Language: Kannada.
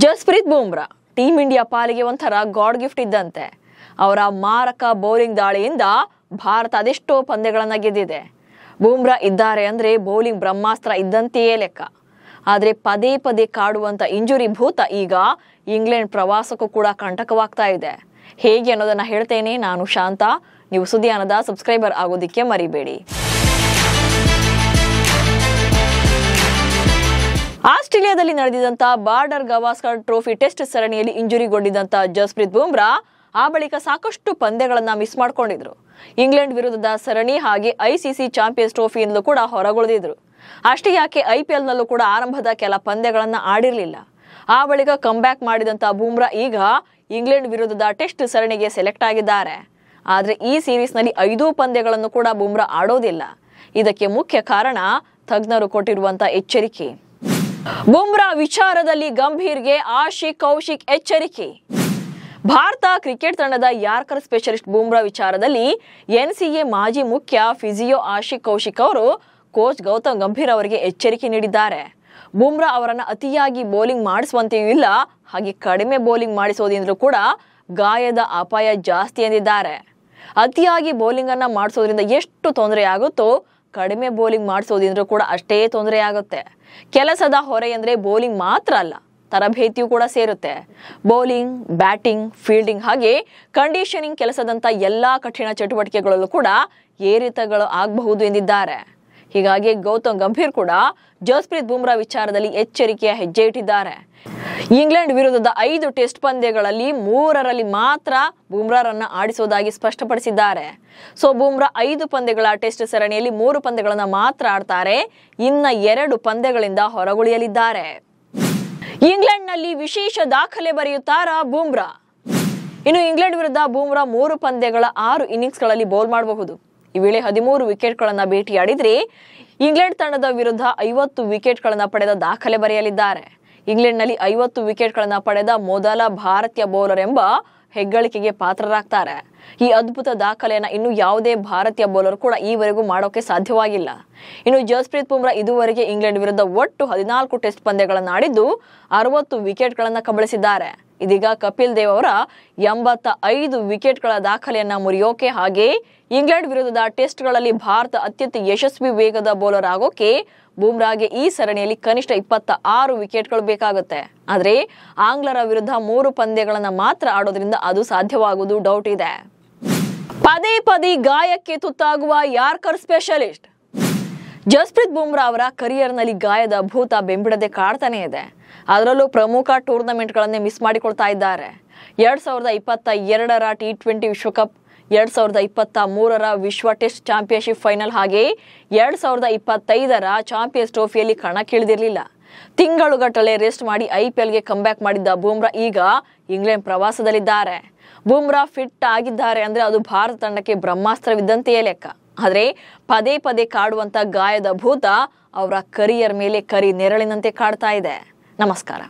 ಜಸ್ಪ್ರೀತ್ ಬುಮ್ರಾ ಟೀಮ್ ಇಂಡಿಯಾ ಪಾಲಿಗೆ ಒಂಥರ ಗಾಡ್ ಗಿಫ್ಟ್ ಇದ್ದಂತೆ. ಅವರ ಮಾರಕ ಬೌಲಿಂಗ್ ದಾಳಿಯಿಂದ ಭಾರತ ಅದೆಷ್ಟೋ ಪಂದ್ಯಗಳನ್ನು ಗೆದ್ದಿದೆ. ಬುಮ್ರಾ ಇದ್ದಾರೆ ಅಂದ್ರೆ ಬೌಲಿಂಗ್ ಬ್ರಹ್ಮಾಸ್ತ್ರ ಇದ್ದಂತೆಯೇ ಲೆಕ್ಕ. ಆದರೆ ಪದೇ ಪದೇ ಕಾಡುವಂತ ಇಂಜುರಿ ಭೂತ ಈಗ ಇಂಗ್ಲೆಂಡ್ ಪ್ರವಾಸಕ್ಕೂ ಕೂಡ ಕಂಟಕವಾಗ್ತಾ ಇದೆ. ಹೇಗೆ ಅನ್ನೋದನ್ನ ಹೇಳ್ತೇನೆ. ನಾನು ಶಾಂತ. ನೀವು ಸುದ್ದಿಯಾನದ ಸಬ್ಸ್ಕ್ರೈಬರ್ ಆಗೋದಿಕ್ಕೆ ಮರಿಬೇಡಿ. ಆಸ್ಟ್ರೇಲಿಯಾದಲ್ಲಿ ನಡೆದಿದ್ದಂತ ಬಾರ್ಡರ್ ಗವಾಸ್ಕರ್ ಟ್ರೋಫಿ ಟೆಸ್ಟ್ ಸರಣಿಯಲ್ಲಿ ಇಂಜುರಿಗೊಂಡಿದ್ದಂತ ಜಸ್ಪ್ರೀತ್ ಬುಮ್ರಾ ಆ ಬಳಿಕ ಸಾಕಷ್ಟು ಪಂದ್ಯಗಳನ್ನ ಮಿಸ್ ಮಾಡ್ಕೊಂಡಿದ್ರು. ಇಂಗ್ಲೆಂಡ್ ವಿರುದ್ಧದ ಸರಣಿ ಹಾಗೆ ಐಸಿಸಿ ಚಾಂಪಿಯನ್ಸ್ ಟ್ರೋಫಿಯಿಂದಲೂ ಕೂಡ ಹೊರಗುಳಿದಿದ್ರು. ಅಷ್ಟೇ ಯಾಕೆ ಐಪಿಎಲ್ ನಲ್ಲೂ ಕೂಡ ಆರಂಭದ ಕೆಲ ಪಂದ್ಯಗಳನ್ನ ಆಡಿರಲಿಲ್ಲ. ಆ ಬಳಿಕ ಕಂಬ್ಯಾಕ್ ಮಾಡಿದಂತ ಬುಮ್ರಾ ಈಗ ಇಂಗ್ಲೆಂಡ್ ವಿರುದ್ಧದ ಟೆಸ್ಟ್ ಸರಣಿಗೆ ಸೆಲೆಕ್ಟ್ ಆಗಿದ್ದಾರೆ. ಆದ್ರೆ ಈ ಸೀರೀಸ್ ನಲ್ಲಿ 5 ಪಂದ್ಯಗಳನ್ನು ಕೂಡ ಬುಮ್ರಾ ಆಡೋದಿಲ್ಲ. ಇದಕ್ಕೆ ಮುಖ್ಯ ಕಾರಣ ತಜ್ಞರು ಕೊಟ್ಟಿರುವಂತ ಎಚ್ಚರಿಕೆ. ಬುಮ್ರಾ ವಿಚಾರದಲ್ಲಿ ಗಂಭೀರ್ಗೆ ಆಶಿಕ್ ಕೌಶಿಕ್ ಎಚ್ಚರಿಕೆ. ಭಾರತ ಕ್ರಿಕೆಟ್ ತಂಡದ ಯಾರ್ಕರ್ ಸ್ಪೆಷಲಿಸ್ಟ್ ಬುಮ್ರಾ ವಿಚಾರದಲ್ಲಿ ಎನ್ಸಿಎ ಮಾಜಿ ಮುಖ್ಯ ಫಿಸಿಯೋ ಆಶಿಕ್ ಕೌಶಿಕ್ ಅವರು ಕೋಚ್ ಗೌತಮ್ ಗಂಭೀರ್ ಅವರಿಗೆ ಎಚ್ಚರಿಕೆ ನೀಡಿದ್ದಾರೆ. ಬುಮ್ರಾ ಅವರನ್ನ ಅತಿಯಾಗಿ ಬೌಲಿಂಗ್ ಮಾಡಿಸುವಂತೆಯೂ ಇಲ್ಲ, ಹಾಗೆ ಕಡಿಮೆ ಬೌಲಿಂಗ್ ಮಾಡಿಸೋದ್ರಿಂದಲೂ ಕೂಡ ಗಾಯದ ಅಪಾಯ ಜಾಸ್ತಿ ಎಂದಿದ್ದಾರೆ. ಅತಿಯಾಗಿ ಬೌಲಿಂಗ್ ಅನ್ನ ಮಾಡಿಸೋದ್ರಿಂದ ಎಷ್ಟು ತೊಂದರೆ ಆಗುತ್ತೋ ಕಡಿಮೆ ಬೌಲಿಂಗ್ ಮಾಡಿಸೋದ್ರಿಂದ ಕೂಡ ಅಷ್ಟೇ ತೊಂದರೆ ಆಗುತ್ತೆ. ಕೆಲಸದ ಹೊರೆ ಅಂದ್ರೆ ಬೌಲಿಂಗ್ ಮಾತ್ರ ಅಲ್ಲ, ತರಬೇತಿಯೂ ಕೂಡ ಸೇರುತ್ತೆ. ಬೌಲಿಂಗ್, ಬ್ಯಾಟಿಂಗ್, ಫೀಲ್ಡಿಂಗ್ ಹಾಗೆ ಕಂಡೀಷನಿಂಗ್ ಕೆಲಸದಂತ ಎಲ್ಲಾ ಕಠಿಣ ಚಟುವಟಿಕೆಗಳಲ್ಲೂ ಕೂಡ ಏರಿತಗಳು ಆಗಬಹುದು ಎಂದಿದ್ದಾರೆ. ಹೀಗಾಗಿ ಗೌತಮ್ ಗಂಭೀರ್ ಕೂಡ ಜಸ್ಪ್ರೀತ್ ಬುಮ್ರಾ ವಿಚಾರದಲ್ಲಿ ಎಚ್ಚರಿಕೆಯ ಹೆಜ್ಜೆ ಇಟ್ಟಿದ್ದಾರೆ. ಇಂಗ್ಲೆಂಡ್ ವಿರುದ್ಧದ 5 ಟೆಸ್ಟ್ ಪಂದ್ಯಗಳಲ್ಲಿ 3ರಲ್ಲಿ ಮಾತ್ರ ಬುಮ್ರಾರನ್ನ ಆಡಿಸೋದಾಗಿ ಸ್ಪಷ್ಟಪಡಿಸಿದ್ದಾರೆ. ಸೊ ಬುಮ್ರಾ 5 ಪಂದ್ಯಗಳ ಟೆಸ್ಟ್ ಸರಣಿಯಲ್ಲಿ 3 ಪಂದ್ಯಗಳನ್ನ ಮಾತ್ರ ಆಡ್ತಾರೆ. ಇನ್ನ 2 ಪಂದ್ಯಗಳಿಂದ ಹೊರಗುಳಿಯಲಿದ್ದಾರೆ. ಇಂಗ್ಲೆಂಡ್ ನಲ್ಲಿ ವಿಶೇಷ ದಾಖಲೆ ಬರೆಯುತ್ತಾರಾ ಬುಮ್ರಾ? ಇನ್ನು ಇಂಗ್ಲೆಂಡ್ ವಿರುದ್ಧ ಬುಮ್ರಾ 3 ಪಂದ್ಯಗಳ 6 ಇನ್ನಿಂಗ್ಸ್ಗಳಲ್ಲಿ ಬೌಲ್ ಮಾಡಬಹುದು. ಈ ವೇಳೆ 13 ವಿಕೆಟ್ಗಳನ್ನ ಭೇಟಿಯಾಡಿದ್ರೆ ಇಂಗ್ಲೆಂಡ್ ತಂಡದ ವಿರುದ್ಧ 50 ವಿಕೆಟ್ಗಳನ್ನ ಪಡೆದ ದಾಖಲೆ ಬರೆಯಲಿದ್ದಾರೆ. ಇಂಗ್ಲೆಂಡ್ನಲ್ಲಿ 50 ವಿಕೆಟ್ಗಳನ್ನ ಪಡೆದ ಮೊದಲ ಭಾರತೀಯ ಬೌಲರ್ ಎಂಬ ಹೆಗ್ಗಳಿಕೆಗೆ ಪಾತ್ರರಾಗ್ತಾರೆ. ಈ ಅದ್ಭುತ ದಾಖಲೆಯನ್ನ ಇನ್ನು ಯಾವುದೇ ಭಾರತೀಯ ಬೌಲರ್ ಕೂಡ ಈವರೆಗೂ ಮಾಡೋಕೆ ಸಾಧ್ಯವಾಗಿಲ್ಲ. ಇನ್ನು ಜಸ್ಪ್ರೀತ್ ಬುಮ್ರಾ ಇದುವರೆಗೆ ಇಂಗ್ಲೆಂಡ್ ವಿರುದ್ಧ ಒಟ್ಟು 14 ಟೆಸ್ಟ್ ಪಂದ್ಯಗಳನ್ನು ಆಡಿದ್ದು 60 ವಿಕೆಟ್ಗಳನ್ನ ಕಬಳಿಸಿದ್ದಾರೆ. ಇದೀಗ ಕಪಿಲ್ ದೇವ್ ಅವರ 85 ವಿಕೆಟ್ಗಳ ದಾಖಲೆಯನ್ನ ಮುರಿಯೋಕೆ ಹಾಗೆ ಇಂಗ್ಲೆಂಡ್ ವಿರುದ್ಧದ ಟೆಸ್ಟ್ಗಳಲ್ಲಿ ಭಾರತ ಅತ್ಯಂತ ಯಶಸ್ವಿ ವೇಗದ ಬೌಲರ್ ಆಗೋಕೆ ಬುಮ್ರಾಗೆ ಈ ಸರಣಿಯಲ್ಲಿ ಕನಿಷ್ಠ 26 ವಿಕೆಟ್ಗಳು ಬೇಕಾಗುತ್ತೆ. ಆದ್ರೆ ಆಂಗ್ಲರ ವಿರುದ್ಧ 3 ಪಂದ್ಯಗಳನ್ನ ಮಾತ್ರ ಆಡೋದ್ರಿಂದ ಅದು ಸಾಧ್ಯವಾಗುವುದು ಡೌಟ್ ಇದೆ. ಪದೇ ಪದೇ ಗಾಯಕ್ಕೆ ತುತ್ತಾಗುವ ಯಾರ್ಕರ್ ಸ್ಪೆಷಲಿಸ್ಟ್. ಜಸ್ಪ್ರೀತ್ ಬುಮ್ರಾ ಅವರ ಕರಿಯರ್ನಲ್ಲಿ ಗಾಯದ ಭೂತ ಬೆಂಬಿಡದೆ ಕಾಡ್ತಾನೆ ಇದೆ. ಅದರಲ್ಲೂ ಪ್ರಮುಖ ಟೂರ್ನಮೆಂಟ್ಗಳನ್ನೇ ಮಿಸ್ ಮಾಡಿಕೊಳ್ತಾ ಇದ್ದಾರೆ. 2022ರ T20 ವಿಶ್ವಕಪ್, 2023ರ ವಿಶ್ವ ಟೆಸ್ಟ್ ಚಾಂಪಿಯನ್ಶಿಪ್ ಫೈನಲ್ ಹಾಗೆ 2025ರ ಚಾಂಪಿಯನ್ಸ್ ಟ್ರೋಫಿಯಲ್ಲಿ ಕಣಕ್ಕಿಳಿದಿರಲಿಲ್ಲ. ತಿಂಗಳುಗಟ್ಟಲೆ ರೆಸ್ಟ್ ಮಾಡಿ ಐಪಿಎಲ್ಗೆ ಕಂಬ್ಯಾಕ್ ಮಾಡಿದ್ದ ಬುಮ್ರಾ ಈಗ ಇಂಗ್ಲೆಂಡ್ ಪ್ರವಾಸದಲ್ಲಿದ್ದಾರೆ. ಬುಮ್ರಾ ಫಿಟ್ ಆಗಿದ್ದಾರೆ ಅಂದ್ರೆ ಅದು ಭಾರತ ತಂಡಕ್ಕೆ ಬ್ರಹ್ಮಾಸ್ತ್ರವಿದ್ದಂತೆಯೇ ಲೆಕ್ಕ. ಆದ್ರೆ ಪದೇ ಪದೇ ಕಾಡುವಂತ ಗಾಯದ ಭೂತ ಅವರ ಕರಿಯರ್ ಮೇಲೆ ಕರಿ ನೆರಳಿನಂತೆ ಕಾಡ್ತಾ ಇದೆ. ನಮಸ್ಕಾರ.